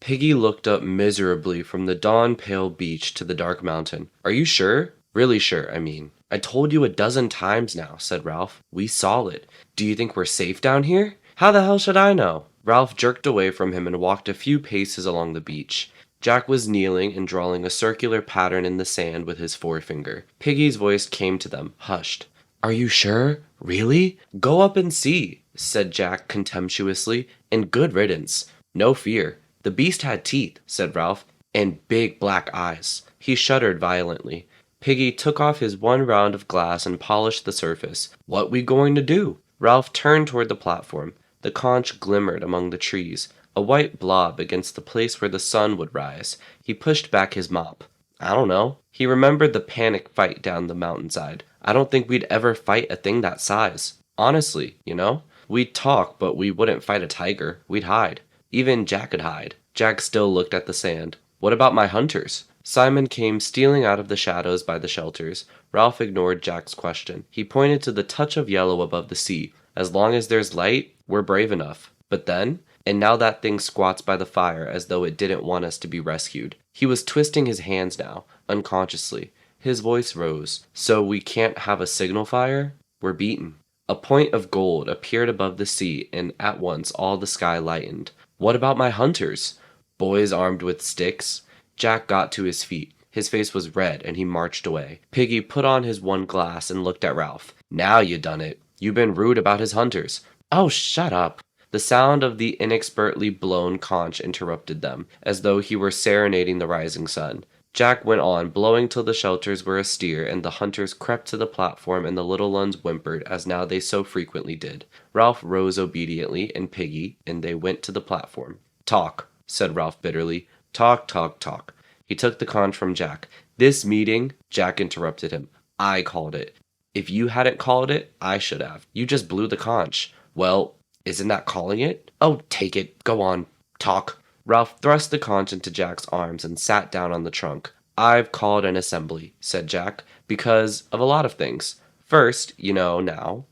Piggy looked up miserably from the dawn-pale beach to the dark mountain. Are you sure? Really sure, I mean. I told you a dozen times now, said Ralph. We saw it. Do you think we're safe down here? How the hell should I know? Ralph jerked away from him and walked a few paces along the beach. Jack was kneeling and drawing a circular pattern in the sand with his forefinger. Piggy's voice came to them, hushed. Are you sure? Really? Go up and see, said Jack contemptuously, and good riddance. No fear. The beast had teeth, said Ralph, and big black eyes. He shuddered violently. Piggy took off his one round of glass and polished the surface. What we going to do? Ralph turned toward the platform. The conch glimmered among the trees, a white blob against the place where the sun would rise. He pushed back his mop. I don't know. He remembered the panic fight down the mountainside. I don't think we'd ever fight a thing that size. Honestly, you know? We'd talk, but we wouldn't fight a tiger. We'd hide. Even Jack could hide. Jack still looked at the sand. What about my hunters? Simon came stealing out of the shadows by the shelters. Ralph ignored Jack's question. He pointed to the touch of yellow above the sea. As long as there's light, we're brave enough. But then? And now that thing squats by the fire as though it didn't want us to be rescued. He was twisting his hands now, unconsciously. His voice rose. So we can't have a signal fire? We're beaten. A point of gold appeared above the sea, and at once all the sky lightened. What about my hunters? Boys armed with sticks? Jack got to his feet. His face was red, and he marched away. Piggy put on his one glass and looked at Ralph. Now you done it. You been rude about his hunters. Oh, shut up. The sound of the inexpertly blown conch interrupted them, as though he were serenading the rising sun. Jack went on, blowing till the shelters were astir, and the hunters crept to the platform, and the little ones whimpered, as now they so frequently did. Ralph rose obediently, and Piggy, and they went to the platform. Talk, said Ralph bitterly. Talk, talk, talk. He took the conch from Jack. This meeting, Jack interrupted him. I called it. If you hadn't called it, I should have. You just blew the conch. Well, isn't that calling it? Oh, take it. Go on. Talk. Ralph thrust the conch into Jack's arms and sat down on the trunk. I've called an assembly, said Jack, because of a lot of things. First, you know now,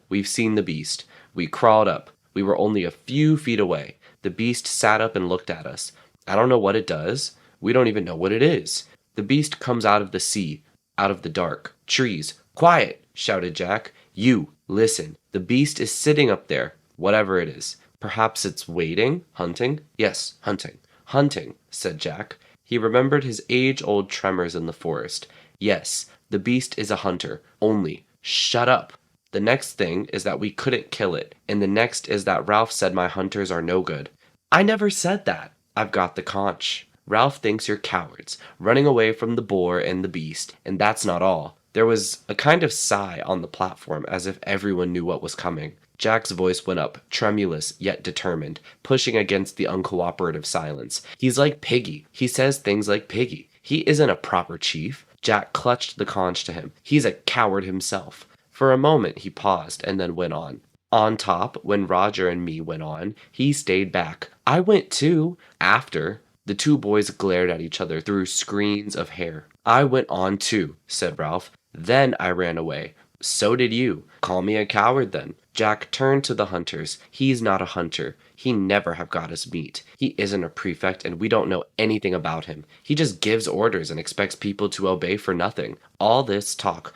we've seen the beast. We crawled up. We were only a few feet away. The beast sat up and looked at us. I don't know what it does. We don't even know what it is. The beast comes out of the sea, out of the dark. Trees. Quiet, shouted Jack. You, listen. The beast is sitting up there, whatever it is. Perhaps it's waiting? Hunting? Yes, hunting. Hunting, said Jack. He remembered his age-old tremors in the forest. Yes, the beast is a hunter. Only, shut up. The next thing is that we couldn't kill it, and the next is that Ralph said my hunters are no good. I never said that. I've got the conch. Ralph thinks you're cowards, running away from the boar and the beast, and that's not all. There was a kind of sigh on the platform, as if everyone knew what was coming. Jack's voice went up, tremulous yet determined, pushing against the uncooperative silence. He's like Piggy. He says things like Piggy. He isn't a proper chief. Jack clutched the conch to him. He's a coward himself. For a moment he paused and then went on. On top, when Roger and me went on, he stayed back. I went too. After, the two boys glared at each other through screens of hair. I went on too, said Ralph. Then I ran away. So did you. Call me a coward then. Jack turned to the hunters. He's not a hunter. He never have got us meat. He isn't a prefect, and we don't know anything about him. He just gives orders and expects people to obey for nothing. All this talk,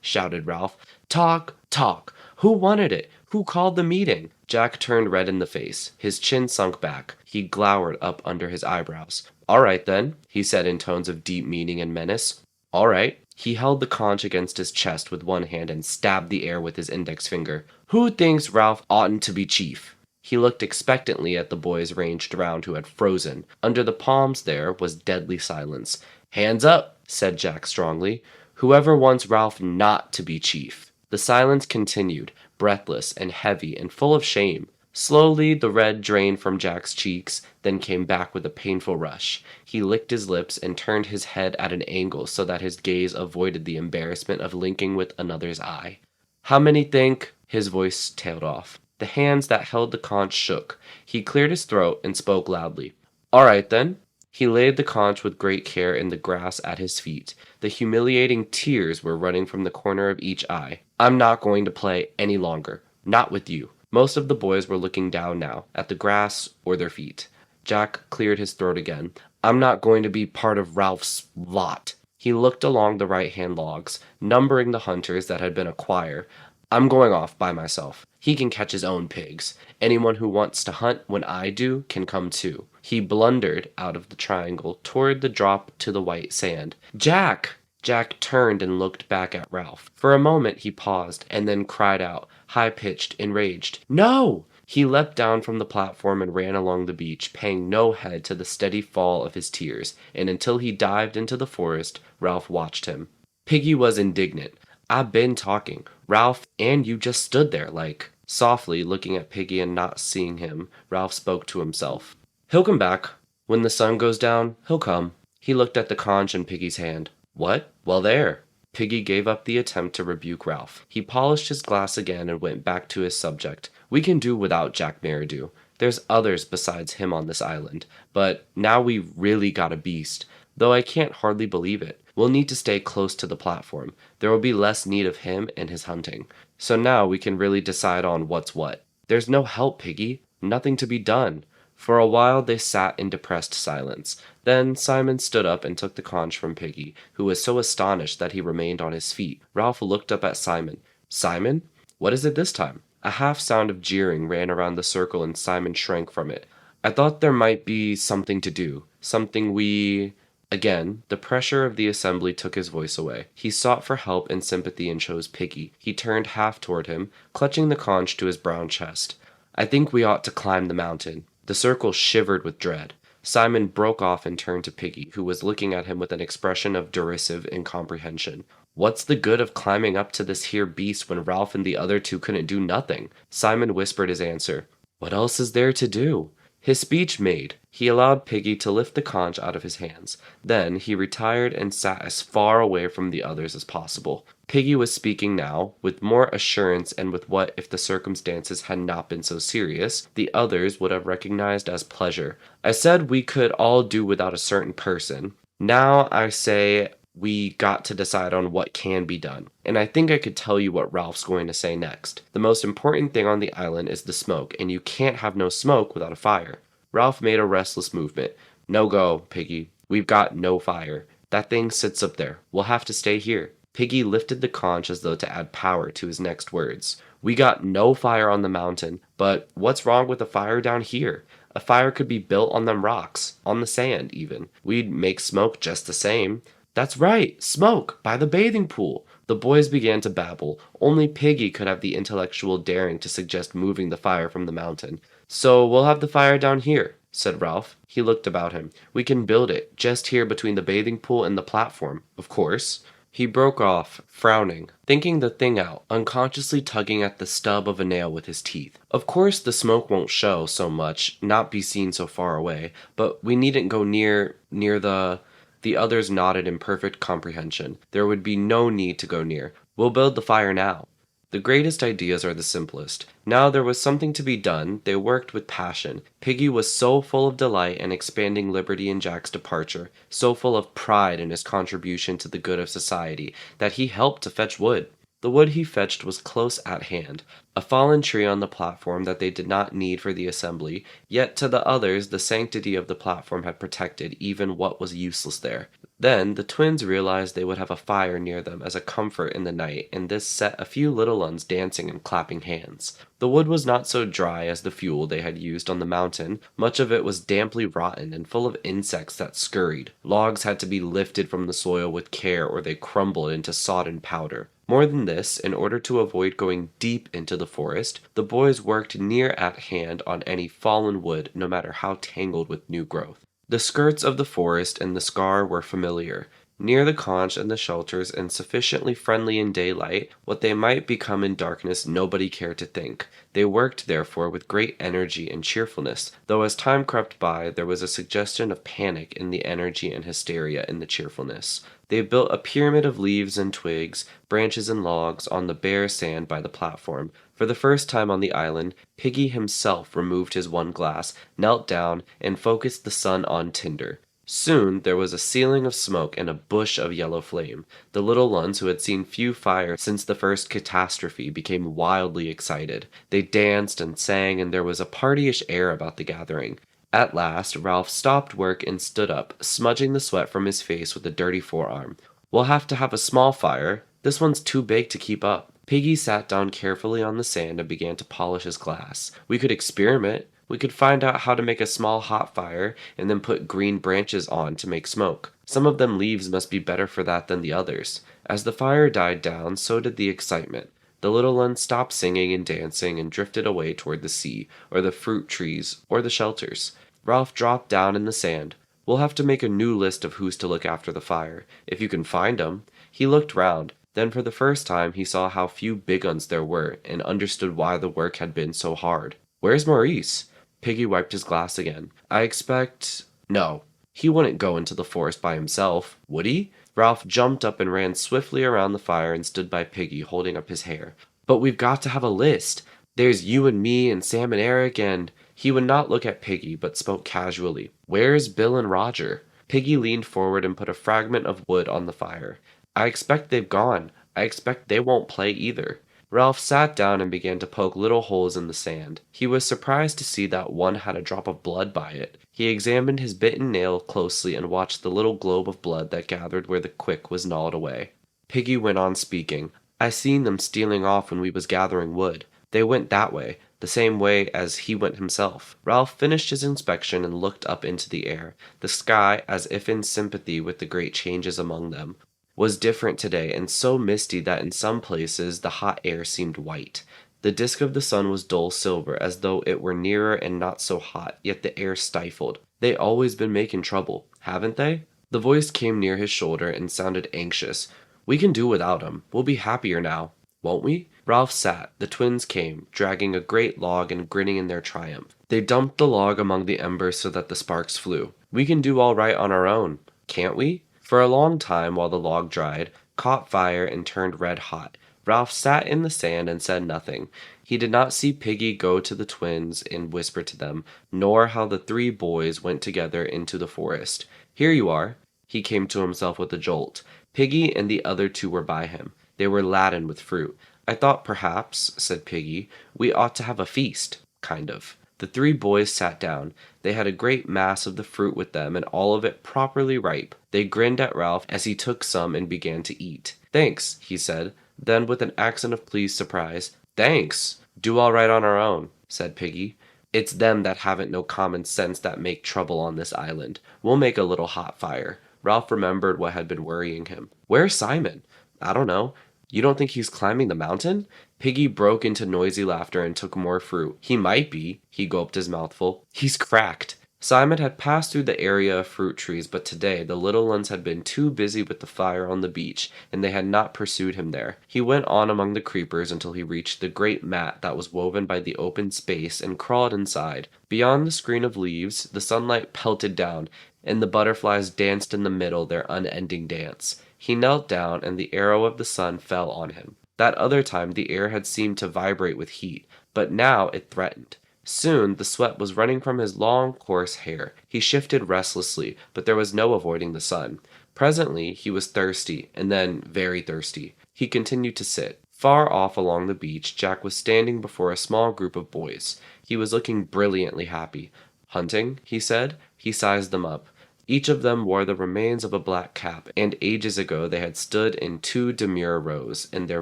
shouted Ralph. Talk, talk. Who wanted it? Who called the meeting? Jack turned red in the face. His chin sunk back. He glowered up under his eyebrows. All right, then, he said in tones of deep meaning and menace. All right. He held the conch against his chest with one hand and stabbed the air with his index finger. Who thinks Ralph oughtn't to be chief? He looked expectantly at the boys ranged around who had frozen. Under the palms there was deadly silence. Hands up, said Jack strongly. Whoever wants Ralph not to be chief. The silence continued, breathless and heavy and full of shame. Slowly the red drained from Jack's cheeks, then came back with a painful rush. He licked his lips and turned his head at an angle so that his gaze avoided the embarrassment of linking with another's eye. How many think? His voice tailed off. The hands that held the conch shook. He cleared his throat and spoke loudly. All right, then. He laid the conch with great care in the grass at his feet. The humiliating tears were running from the corner of each eye. I'm not going to play any longer. Not with you. Most of the boys were looking down now, at the grass or their feet. Jack cleared his throat again. I'm not going to be part of Ralph's lot. He looked along the right-hand logs, numbering the hunters that had been a choir. I'm going off by myself. He can catch his own pigs. Anyone who wants to hunt when I do can come too. He blundered out of the triangle toward the drop to the white sand. Jack! Jack turned and looked back at Ralph. For a moment he paused, and then cried out, high-pitched, enraged, No! He leapt down from the platform and ran along the beach, paying no heed to the steady fall of his tears, and until he dived into the forest, Ralph watched him. Piggy was indignant. I've been talking. Ralph, and you just stood there like... Softly, looking at Piggy and not seeing him, Ralph spoke to himself. He'll come back. When the sun goes down, he'll come. He looked at the conch in Piggy's hand. What? Well, there. Piggy gave up the attempt to rebuke Ralph. He polished his glass again and went back to his subject. We can do without Jack Merridew. There's others besides him on this island. But now we've really got a beast. Though I can't hardly believe it. We'll need to stay close to the platform. There will be less need of him and his hunting. So now we can really decide on what's what. There's no help, Piggy. Nothing to be done. For a while they sat in depressed silence. Then Simon stood up and took the conch from Piggy, who was so astonished that he remained on his feet. Ralph looked up at Simon. Simon? What is it this time? A half sound of jeering ran around the circle and Simon shrank from it. I thought there might be something to do. Something we... Again, the pressure of the assembly took his voice away. He sought for help and sympathy and chose Piggy. He turned half toward him, clutching the conch to his brown chest. I think we ought to climb the mountain. The circle shivered with dread. Simon broke off and turned to Piggy, who was looking at him with an expression of derisive incomprehension. What's the good of climbing up to this here beast when Ralph and the other two couldn't do nothing? Simon whispered his answer. What else is there to do? His speech made, he allowed Piggy to lift the conch out of his hands. Then he retired and sat as far away from the others as possible. Piggy was speaking now, with more assurance and with what, if the circumstances had not been so serious, the others would have recognized as pleasure. I said we could all do without a certain person. Now I say we got to decide on what can be done. And I think I could tell you what Ralph's going to say next. The most important thing on the island is the smoke, and you can't have no smoke without a fire. Ralph made a restless movement. No go, Piggy. We've got no fire. That thing sits up there. We'll have to stay here. Piggy lifted the conch as though to add power to his next words. We got no fire on the mountain, but what's wrong with a fire down here? A fire could be built on them rocks, on the sand even. We'd make smoke just the same. That's right, smoke, by the bathing pool. The boys began to babble. Only Piggy could have the intellectual daring to suggest moving the fire from the mountain. So we'll have the fire down here, said Ralph. He looked about him. We can build it, just here between the bathing pool and the platform, of course. He broke off, frowning, thinking the thing out, unconsciously tugging at the stub of a nail with his teeth. Of course the smoke won't show so much, not be seen so far away, but we needn't go near the... The others nodded in perfect comprehension. There would be no need to go near. We'll build the fire now. The greatest ideas are the simplest. Now there was something to be done. They worked with passion. Piggy was so full of delight in expanding liberty in Jack's departure, so full of pride in his contribution to the good of society, that he helped to fetch wood. The wood he fetched was close at hand, a fallen tree on the platform that they did not need for the assembly, yet to the others the sanctity of the platform had protected even what was useless there. Then the twins realized they would have a fire near them as a comfort in the night, and this set a few little ones dancing and clapping hands. The wood was not so dry as the fuel they had used on the mountain. Much of it was damply rotten and full of insects that scurried. Logs had to be lifted from the soil with care or they crumbled into sodden powder. More than this, in order to avoid going deep into the forest, the boys worked near at hand on any fallen wood, no matter how tangled with new growth. The skirts of the forest and the scar were familiar. Near the conch and the shelters, and sufficiently friendly in daylight, what they might become in darkness nobody cared to think. They worked, therefore, with great energy and cheerfulness, though as time crept by there was a suggestion of panic in the energy and hysteria in the cheerfulness. They built a pyramid of leaves and twigs, branches and logs on the bare sand by the platform. For the first time on the island, Piggy himself removed his one glass, knelt down, and focused the sun on tinder. Soon there was a ceiling of smoke and a bush of yellow flame. The little ones, who had seen few fires since the first catastrophe, became wildly excited. They danced and sang, and there was a partyish air about the gathering. At last, Ralph stopped work and stood up, smudging the sweat from his face with a dirty forearm. "We'll have to have a small fire. This one's too big to keep up." Piggy sat down carefully on the sand and began to polish his glass. "We could experiment. We could find out how to make a small hot fire and then put green branches on to make smoke. Some of them leaves must be better for that than the others." As the fire died down, so did the excitement. The little ones stopped singing and dancing and drifted away toward the sea, or the fruit trees, or the shelters. Ralph dropped down in the sand. "We'll have to make a new list of who's to look after the fire, if you can find 'em." He looked round. Then for the first time he saw how few big uns there were, and understood why the work had been so hard. "Where's Maurice?" Piggy wiped his glass again. "I expect—" No, he wouldn't go into the forest by himself, would he? Ralph jumped up and ran swiftly around the fire and stood by Piggy, holding up his hair. "But we've got to have a list. There's you and me and Sam and Eric and—" He would not look at Piggy, but spoke casually. "Where's Bill and Roger?" Piggy leaned forward and put a fragment of wood on the fire. "I expect they've gone. I expect they won't play either." Ralph sat down and began to poke little holes in the sand. He was surprised to see that one had a drop of blood by it. He examined his bitten nail closely and watched the little globe of blood that gathered where the quick was gnawed away. Piggy went on speaking. "I seen them stealing off when we was gathering wood. They went that way, the same way as he went himself." Ralph finished his inspection and looked up into the air. The sky, as if in sympathy with the great changes among them, was different today, and so misty that in some places the hot air seemed white. The disk of the sun was dull silver, as though it were nearer and not so hot, yet the air stifled. "They always been making trouble, haven't they?" The voice came near his shoulder and sounded anxious. "We can do without 'em. We'll be happier now, won't we?" Ralph sat. The twins came, dragging a great log and grinning in their triumph. They dumped the log among the embers so that the sparks flew. "We can do all right on our own, can't we?" For a long time, while the log dried, caught fire, and turned red hot, Ralph sat in the sand and said nothing. He did not see Piggy go to the twins and whisper to them, nor how the three boys went together into the forest. "Here you are." He came to himself with a jolt. Piggy and the other two were by him. They were laden with fruit. "I thought perhaps," said Piggy, "we ought to have a feast, kind of." The three boys sat down. They had a great mass of the fruit with them, and all of it properly ripe. They grinned at Ralph as he took some and began to eat. "Thanks," he said. Then, with an accent of pleased surprise, "Thanks. Do all right on our own," said Piggy. "It's them that haven't no common sense that make trouble on this island. We'll make a little hot fire." Ralph remembered what had been worrying him. "Where's Simon?" "I don't know. You don't think he's climbing the mountain?" Piggy broke into noisy laughter and took more fruit. "He might be." He gulped his mouthful. "He's cracked." Simon had passed through the area of fruit trees, but today the little ones had been too busy with the fire on the beach, and they had not pursued him there. He went on among the creepers until he reached the great mat that was woven by the open space and crawled inside. Beyond the screen of leaves, the sunlight pelted down, and the butterflies danced in the middle their unending dance. He knelt down, and the arrow of the sun fell on him. That other time the air had seemed to vibrate with heat, but now it threatened. Soon the sweat was running from his long, coarse hair. He shifted restlessly, but there was no avoiding the sun. Presently he was thirsty, and then very thirsty. He continued to sit. Far off along the beach, Jack was standing before a small group of boys. He was looking brilliantly happy. "Hunting?" he said. He sized them up. Each of them wore the remains of a black cap, and ages ago they had stood in two demure rows, and their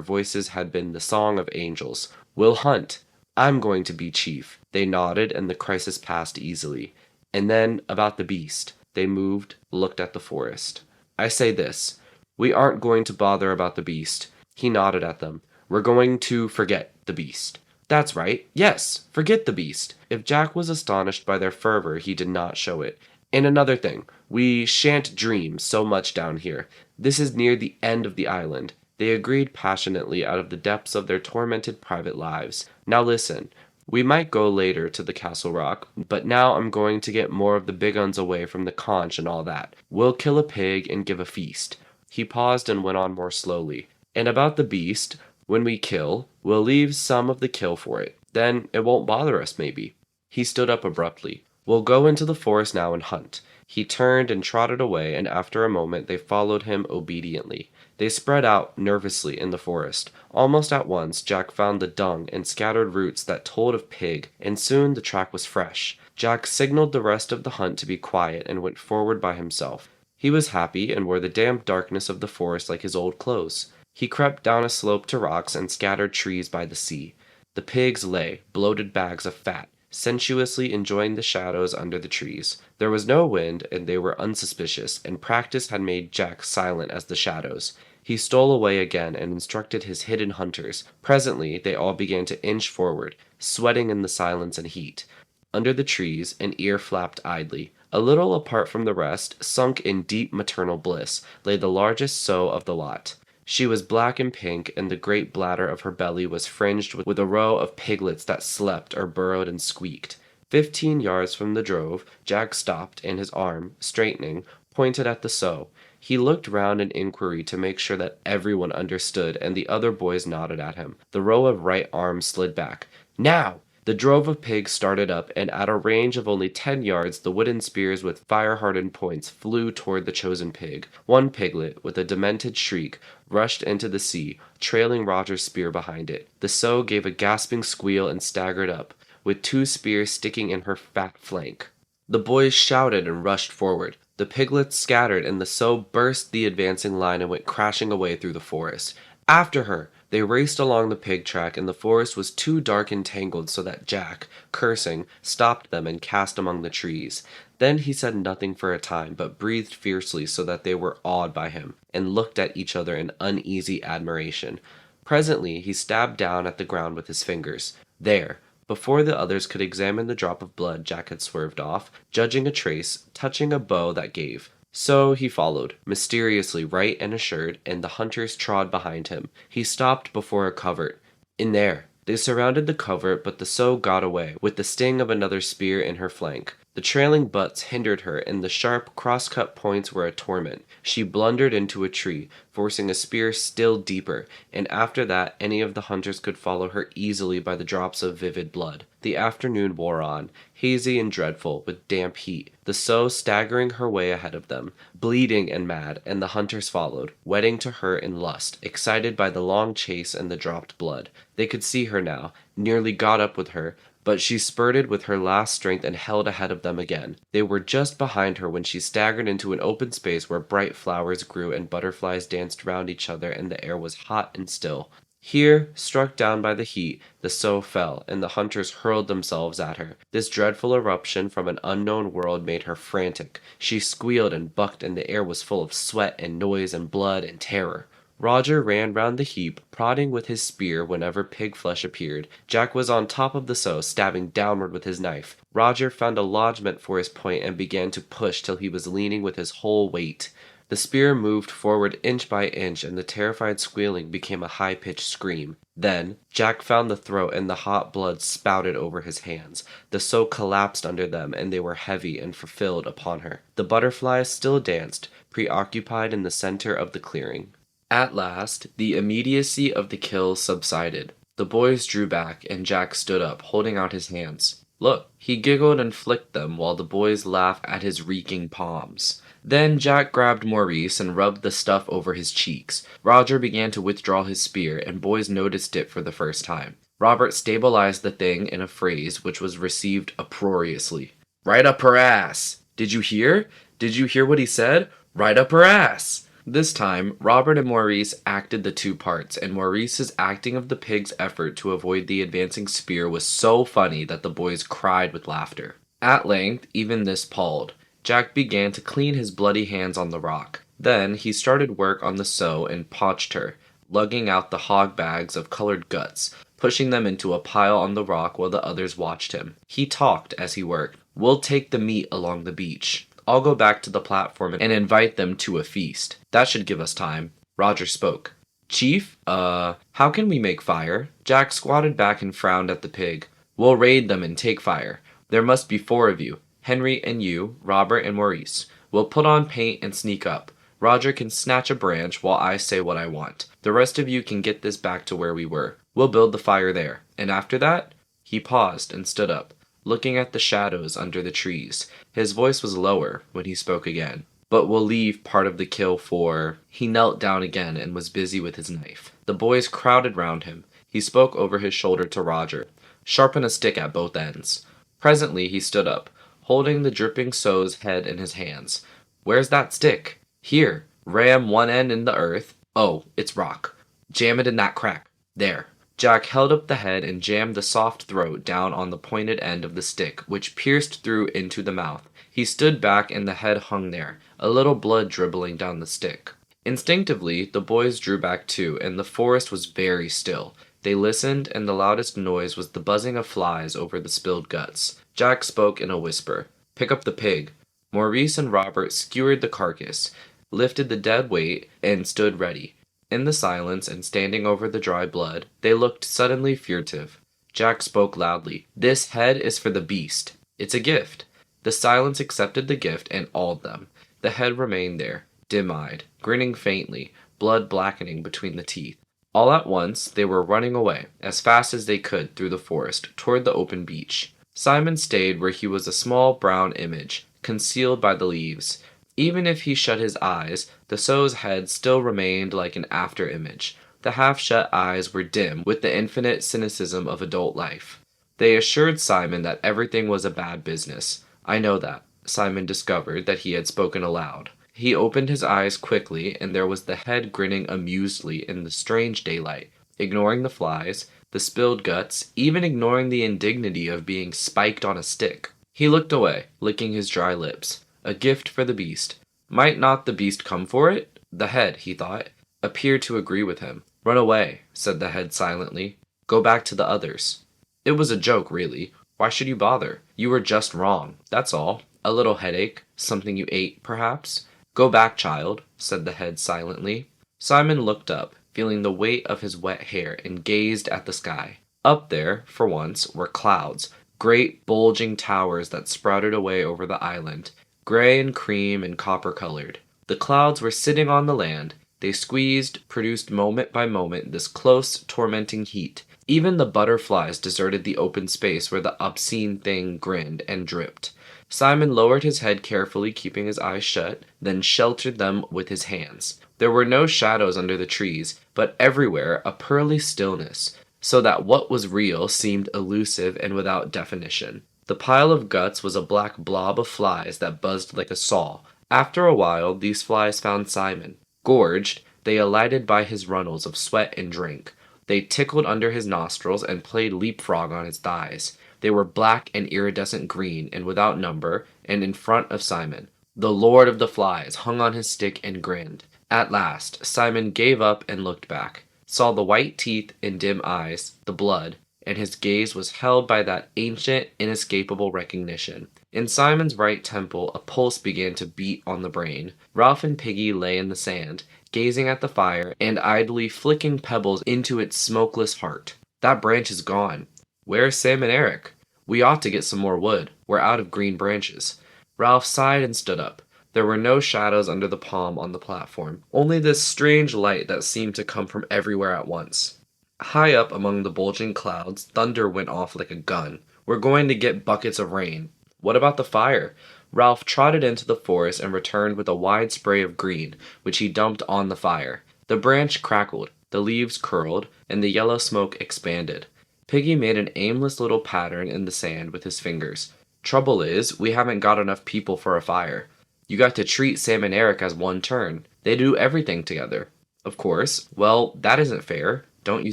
voices had been the song of angels. "We'll hunt. I'm going to be chief." They nodded, and the crisis passed easily. "And then, about the beast." They moved, looked at the forest. "I say this. We aren't going to bother about the beast." He nodded at them. "We're going to forget the beast." "That's right. Yes, forget the beast." If Jack was astonished by their fervor, he did not show it. "And another thing, we shan't dream so much down here. This is near the end of the island." They agreed passionately out of the depths of their tormented private lives. "Now listen. We might go later to the Castle Rock, but now I'm going to get more of the big uns away from the conch and all that. We'll kill a pig and give a feast." He paused and went on more slowly. "And about the beast, when we kill, we'll leave some of the kill for it. Then it won't bother us, maybe." He stood up abruptly. We'll go into the forest now and hunt. He turned and trotted away, and after a moment they followed him obediently. They spread out nervously in the forest. Almost at once Jack found the dung and scattered roots that told of pig, and soon the track was fresh. Jack signaled the rest of the hunt to be quiet and went forward by himself. He was happy and wore the damp darkness of the forest like his old clothes. He crept down a slope to rocks and scattered trees by the sea. The pigs lay, bloated bags of fat, sensuously enjoying the shadows under the trees. There was no wind, and they were unsuspicious, and practice had made Jack silent as the shadows. He stole away again and instructed his hidden hunters. Presently they all began to inch forward, sweating in the silence and heat. Under the trees, an ear flapped idly. A little apart from the rest, sunk in deep maternal bliss, lay the largest sow of the lot. She was black and pink, and the great bladder of her belly was fringed with a row of piglets that slept or burrowed and squeaked. 15 yards from the drove, Jack stopped, and his arm, straightening, pointed at the sow. He looked round in inquiry to make sure that everyone understood, and the other boys nodded at him. The row of right arms slid back. Now! The drove of pigs started up, and at a range of only 10 yards the wooden spears with fire-hardened points flew toward the chosen pig. One piglet, with a demented shriek, rushed into the sea, trailing Roger's spear behind it. The sow gave a gasping squeal and staggered up, with 2 spears sticking in her fat flank. The boys shouted and rushed forward. The piglets scattered, and the sow burst the advancing line and went crashing away through the forest. After her! They raced along the pig track, and the forest was too dark and tangled so that Jack, cursing, stopped them and cast among the trees. Then he said nothing for a time, but breathed fiercely so that they were awed by him, and looked at each other in uneasy admiration. Presently he stabbed down at the ground with his fingers. There! Before the others could examine the drop of blood Jack had swerved off, judging a trace, touching a bow that gave. So he followed, mysteriously right and assured, and the hunters trod behind him. He stopped before a covert. In there! They surrounded the covert, but the sow got away, with the sting of another spear in her flank. The trailing butts hindered her, and the sharp, cross-cut points were a torment. She blundered into a tree, forcing a spear still deeper, and after that any of the hunters could follow her easily by the drops of vivid blood. The afternoon wore on, hazy and dreadful, with damp heat, the sow staggering her way ahead of them, bleeding and mad, and the hunters followed, wedding to her in lust, excited by the long chase and the dropped blood. They could see her now, nearly got up with her, but she spurted with her last strength and held ahead of them again. They were just behind her when she staggered into an open space where bright flowers grew and butterflies danced round each other, and the air was hot and still. Here, struck down by the heat, the sow fell, and the hunters hurled themselves at her. This dreadful eruption from an unknown world made her frantic. She squealed and bucked, and the air was full of sweat and noise and blood and terror. Roger ran round the heap, prodding with his spear whenever pig flesh appeared. Jack was on top of the sow, stabbing downward with his knife. Roger found a lodgment for his point and began to push till he was leaning with his whole weight. The spear moved forward inch by inch, and the terrified squealing became a high-pitched scream. Then Jack found the throat, and the hot blood spouted over his hands. The sow collapsed under them, and they were heavy and fulfilled upon her. The butterflies still danced, preoccupied in the center of the clearing. At last, the immediacy of the kill subsided. The boys drew back, and Jack stood up, holding out his hands. Look! He giggled and flicked them, while the boys laughed at his reeking palms. Then Jack grabbed Maurice and rubbed the stuff over his cheeks. Roger began to withdraw his spear, and boys noticed it for the first time. Robert stabilized the thing in a phrase which was received uproariously. Right up her ass! Did you hear? Did you hear what he said? Right up her ass! This time, Robert and Maurice acted the two parts, and Maurice's acting of the pig's effort to avoid the advancing spear was so funny that the boys cried with laughter. At length, even this palled. Jack began to clean his bloody hands on the rock. Then he started work on the sow and poached her, lugging out the hog bags of colored guts, pushing them into a pile on the rock while the others watched him. He talked as he worked. We'll take the meat along the beach. I'll go back to the platform and invite them to a feast. That should give us time. Roger spoke. Chief, how can we make fire? Jack squatted back and frowned at the pig. We'll raid them and take fire. There must be 4 of you. Henry and you, Robert and Maurice. We'll put on paint and sneak up. Roger can snatch a branch while I say what I want. The rest of you can get this back to where we were. We'll build the fire there. And after that? He paused and stood up. looking at the shadows under the trees. His voice was lower when he spoke again. But we'll leave part of the kill for... He knelt down again and was busy with his knife. The boys crowded round him. He spoke over his shoulder to Roger. Sharpen a stick at both ends. Presently he stood up, holding the dripping sow's head in his hands. Where's that stick? Here. Ram one end in the earth. Oh, it's rock. Jam it in that crack. There. Jack held up the head and jammed the soft throat down on the pointed end of the stick, which pierced through into the mouth. He stood back and the head hung there, a little blood dribbling down the stick. Instinctively, the boys drew back too, and the forest was very still. They listened, and the loudest noise was the buzzing of flies over the spilled guts. Jack spoke in a whisper. Pick up the pig. Maurice and Robert skewered the carcass, lifted the dead weight, and stood ready. In the silence, and standing over the dry blood, they looked suddenly furtive. Jack spoke loudly. This head is for the beast. It's a gift. The silence accepted the gift and awed them. The head remained there, dim-eyed, grinning faintly, blood blackening between the teeth. All at once, they were running away, as fast as they could through the forest, toward the open beach. Simon stayed where he was a small brown image, concealed by the leaves. Even if he shut his eyes, the sow's head still remained like an after-image. The half-shut eyes were dim with the infinite cynicism of adult life. They assured Simon that everything was a bad business. I know that. Simon discovered that he had spoken aloud. He opened his eyes quickly, and there was the head grinning amusedly in the strange daylight, ignoring the flies, the spilled guts, even ignoring the indignity of being spiked on a stick. He looked away, licking his dry lips. A gift for the beast. Might not the beast come for it? The head, he thought, appeared to agree with him. Run away, said the head silently. Go back to the others. It was a joke, really. Why should you bother? You were just wrong, that's all. A little headache, something you ate, perhaps? Go back, child, said the head silently. Simon looked up, feeling the weight of his wet hair, and gazed at the sky. Up there, for once, were clouds, great bulging towers that sprouted away over the island, gray and cream and copper-colored. The clouds were sitting on the land. They squeezed, produced moment by moment this close, tormenting heat. Even the butterflies deserted the open space where the obscene thing grinned and dripped. Simon lowered his head carefully, keeping his eyes shut, then sheltered them with his hands. There were no shadows under the trees, but everywhere a pearly stillness, so that what was real seemed elusive and without definition. The pile of guts was a black blob of flies that buzzed like a saw. After a while, these flies found Simon. Gorged, they alighted by his runnels of sweat and drink. They tickled under his nostrils and played leapfrog on his thighs. They were black and iridescent green and without number, and in front of Simon. The Lord of the Flies hung on his stick and grinned. At last, Simon gave up and looked back, saw the white teeth and dim eyes, the blood, and his gaze was held by that ancient, inescapable recognition. In Simon's right temple a pulse began to beat on the brain. Ralph and Piggy lay in the sand, gazing at the fire and idly flicking pebbles into its smokeless heart. That branch is gone. Where's Sam and Eric? We ought to get some more wood. We're out of green branches. Ralph sighed and stood up. There were no shadows under the palm on the platform, only this strange light that seemed to come from everywhere at once. High up among the bulging clouds, thunder went off like a gun. We're going to get buckets of rain. What about the fire? Ralph trotted into the forest and returned with a wide spray of green, which he dumped on the fire. The branch crackled, the leaves curled, and the yellow smoke expanded. Piggy made an aimless little pattern in the sand with his fingers. Trouble is, we haven't got enough people for a fire. You got to treat Sam and Eric as one turn. They do everything together. Of course. Well, that isn't fair. Don't you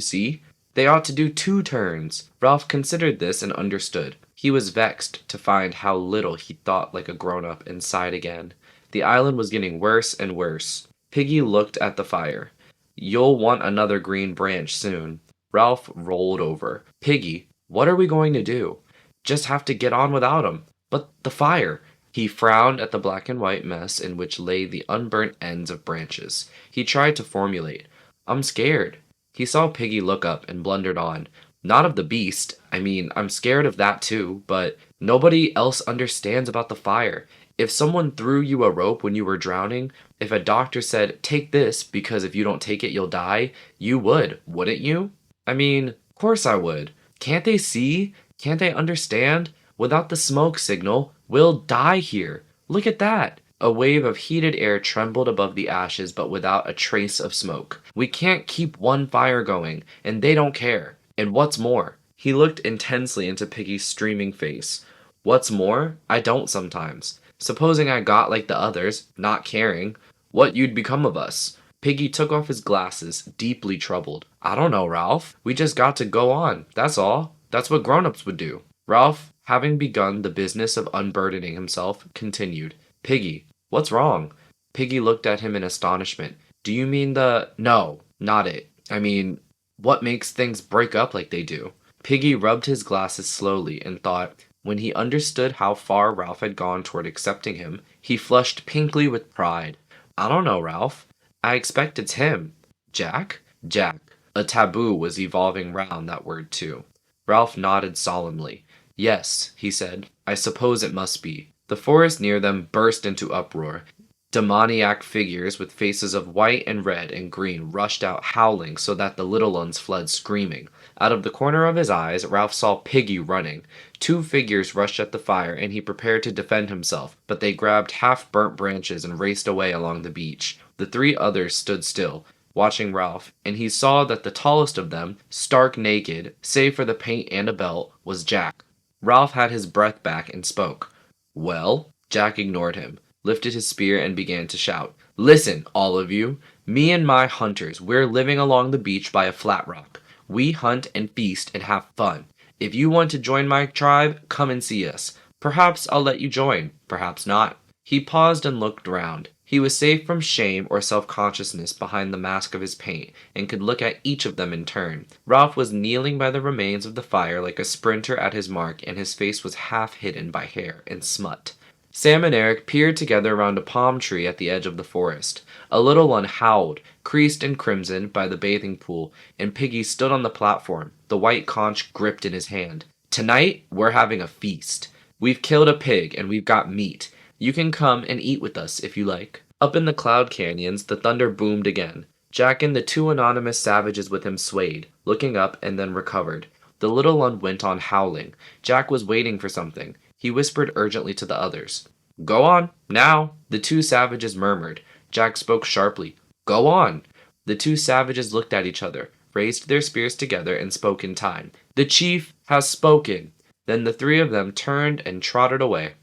see? They ought to do 2 turns. Ralph considered this and understood. He was vexed to find how little he thought like a grown-up and sighed again. The island was getting worse and worse. Piggy looked at the fire. You'll want another green branch soon. Ralph rolled over. Piggy, what are we going to do? Just have to get on without 'em. But the fire. He frowned at the black and white mess in which lay the unburnt ends of branches. He tried to formulate. I'm scared. He saw Piggy look up and blundered on. Not of the beast. I mean, I'm scared of that too, but nobody else understands about the fire. If someone threw you a rope when you were drowning, if a doctor said, take this because if you don't take it you'll die, you would, wouldn't you? I mean, of course I would. Can't they see? Can't they understand? Without the smoke signal, we'll die here. Look at that. A wave of heated air trembled above the ashes, but without a trace of smoke. We can't keep one fire going, and they don't care. And what's more, he looked intensely into Piggy's streaming face. What's more, I don't sometimes. Supposing I got like the others, not caring, what you'd become of us. Piggy took off his glasses, deeply troubled. I don't know, Ralph. We just got to go on, that's all. That's what grown-ups would do. Ralph, having begun the business of unburdening himself, continued. Piggy, what's wrong? Piggy looked at him in astonishment. Do you mean the... No, not it. I mean, what makes things break up like they do? Piggy rubbed his glasses slowly and thought, when he understood how far Ralph had gone toward accepting him, he flushed pinkly with pride. I don't know, Ralph. I expect it's him. Jack? Jack. A taboo was evolving round that word too. Ralph nodded solemnly. Yes, he said. I suppose it must be. The forest near them burst into uproar. Demoniac figures with faces of white and red and green rushed out howling so that the little ones fled screaming. Out of the corner of his eyes, Ralph saw Piggy running. Two figures rushed at the fire, and he prepared to defend himself, but they grabbed half-burnt branches and raced away along the beach. The three others stood still, watching Ralph, and he saw that the tallest of them, stark naked, save for the paint and a belt, was Jack. Ralph had his breath back and spoke. Well? Jack ignored him, lifted his spear, and began to shout. Listen, all of you. Me and my hunters, we're living along the beach by a flat rock. We hunt and feast and have fun. If you want to join my tribe, come and see us. Perhaps I'll let you join, perhaps not. He paused and looked round. He was safe from shame or self-consciousness behind the mask of his paint, and could look at each of them in turn. Ralph was kneeling by the remains of the fire like a sprinter at his mark, and his face was half hidden by hair and smut. Sam and Eric peered together around a palm tree at the edge of the forest. A little one howled, creased and crimson by the bathing pool, and Piggy stood on the platform, the white conch gripped in his hand. Tonight, we're having a feast. We've killed a pig, and we've got meat. You can come and eat with us if you like. Up in the cloud canyons, the thunder boomed again. Jack and the two anonymous savages with him swayed, looking up and then recovered. The little one went on howling. Jack was waiting for something. He whispered urgently to the others. Go on, now. The two savages murmured. Jack spoke sharply. Go on. The two savages looked at each other, raised their spears together, and spoke in time. The chief has spoken. Then the three of them turned and trotted away.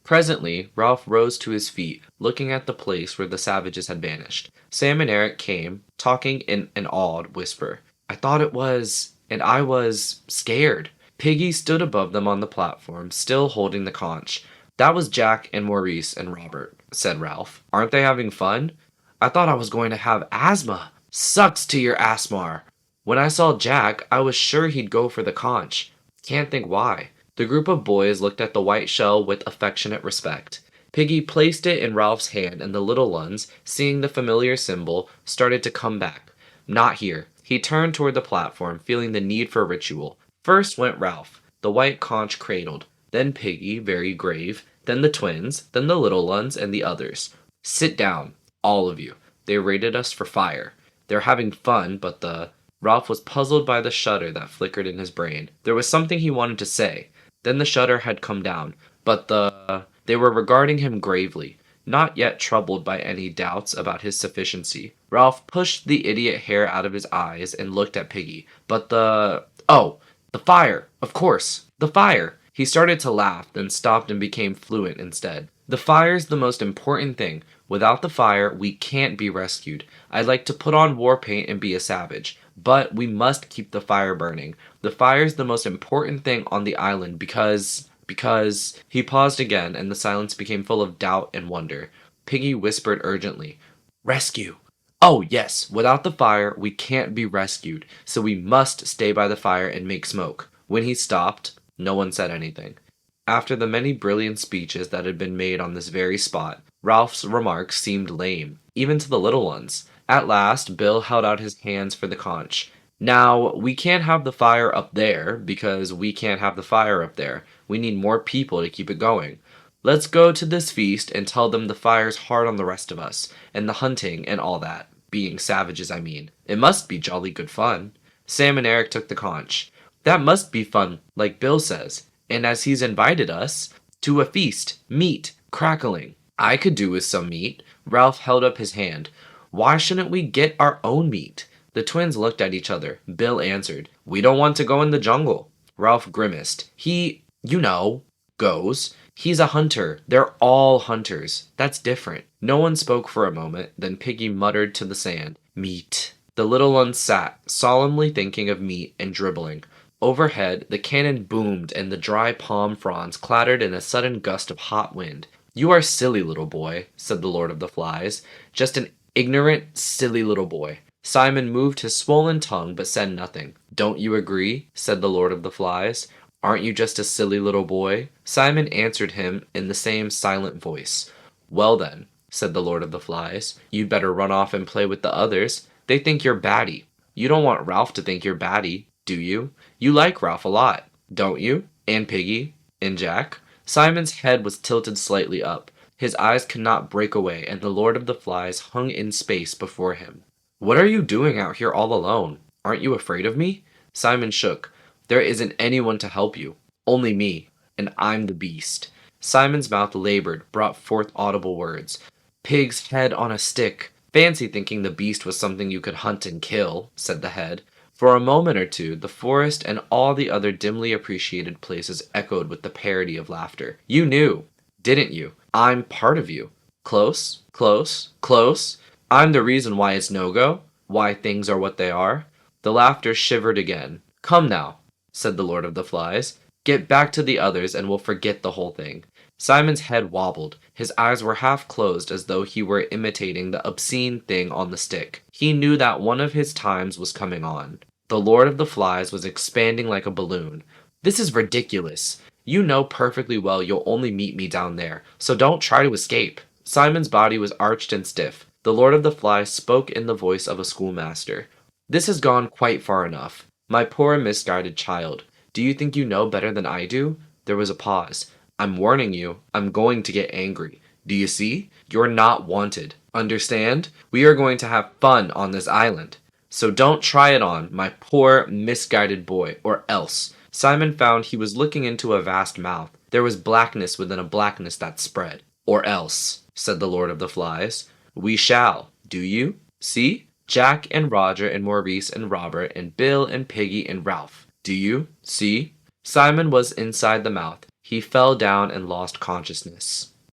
Presently, Ralph rose to his feet, looking at the place where the savages had vanished. Sam and Eric came, talking in an awed whisper. I thought it was... and I was... scared. Piggy stood above them on the platform, still holding the conch. That was Jack and Maurice and Robert, said Ralph. Aren't they having fun? I thought I was going to have asthma. Sucks to your asthma. When I saw Jack, I was sure he'd go for the conch. Can't think why. The group of boys looked at the white shell with affectionate respect. Piggy placed it in Ralph's hand, and the little ones, seeing the familiar symbol, started to come back. Not here. He turned toward the platform, feeling the need for ritual. First went Ralph, the white conch cradled, then Piggy, very grave, then the twins, then the little ones, and the others. Sit down, all of you. They rated us for fire. They're having fun, but the... Ralph was puzzled by the shudder that flickered in his brain. There was something he wanted to say. Then the shudder had come down, but the... They were regarding him gravely, not yet troubled by any doubts about his sufficiency. Ralph pushed the idiot hair out of his eyes and looked at Piggy. But the... Oh! The fire! Of course! The fire! He started to laugh, then stopped and became fluent instead. The fire's the most important thing. Without the fire, we can't be rescued. I'd like to put on war paint and be a savage. But we must keep the fire burning. The fire's the most important thing on the island because... He paused again, and the silence became full of doubt and wonder. Piggy whispered urgently. Rescue! Oh, yes, without the fire, we can't be rescued, so we must stay by the fire and make smoke. When he stopped, no one said anything. After the many brilliant speeches that had been made on this very spot, Ralph's remarks seemed lame, even to the little ones. At last, Bill held out his hands for the conch. Now, we can't have the fire up there, because we can't have the fire up there. We need more people to keep it going. Let's go to this feast and tell them the fire's hard on the rest of us, and the hunting and all that. Being savages, I mean. It must be jolly good fun. Sam and Eric took the conch. That must be fun, like Bill says. and as he's invited us to a feast, meat, crackling. I could do with some meat. Ralph held up his hand. Why shouldn't we get our own meat? The twins looked at each other. Bill answered, We don't want to go in the jungle. Ralph grimaced. Goes. He's a hunter. They're all hunters. That's different. No one spoke for a moment, then Piggy muttered to the sand, Meat. The little ones sat, solemnly thinking of meat and dribbling. Overhead, the cannon boomed and the dry palm fronds clattered in a sudden gust of hot wind. You are silly, little boy, said the Lord of the Flies. Just an ignorant, silly little boy. Simon moved his swollen tongue but said nothing. Don't you agree? Said the Lord of the Flies. Aren't you just a silly little boy? Simon answered him in the same silent voice. Well then, said the Lord of the Flies, you'd better run off and play with the others. They think you're batty. You don't want Ralph to think you're batty, do you? You like Ralph a lot, don't you? And Piggy? And Jack? Simon's head was tilted slightly up. His eyes could not break away, and the Lord of the Flies hung in space before him. What are you doing out here all alone? Aren't you afraid of me? Simon shook. There isn't anyone to help you. Only me. And I'm the beast. Simon's mouth labored, brought forth audible words. Pig's head on a stick. Fancy thinking the beast was something you could hunt and kill, said the head. For a moment or two, the forest and all the other dimly appreciated places echoed with the parody of laughter. You knew, didn't you? I'm part of you. Close, close, close. I'm the reason why it's no-go, why things are what they are. The laughter shivered again. Come now, said the Lord of the Flies. Get back to the others and we'll forget the whole thing. Simon's head wobbled. His eyes were half closed as though he were imitating the obscene thing on the stick. He knew that one of his times was coming on. The Lord of the Flies was expanding like a balloon. This is ridiculous. You know perfectly well you'll only meet me down there, so don't try to escape. Simon's body was arched and stiff. The Lord of the Flies spoke in the voice of a schoolmaster. This has gone quite far enough. My poor misguided child. Do you think you know better than I do? There was a pause. I'm warning you, I'm going to get angry. Do you see? You're not wanted. Understand? We are going to have fun on this island. So don't try it on, my poor, misguided boy, or else. Simon found he was looking into a vast mouth. There was blackness within a blackness that spread. Or else, said the Lord of the Flies. We shall. Do you? See? Jack and Roger and Maurice and Robert and Bill and Piggy and Ralph. Do you? See? Simon was inside the mouth. He fell down and lost consciousness.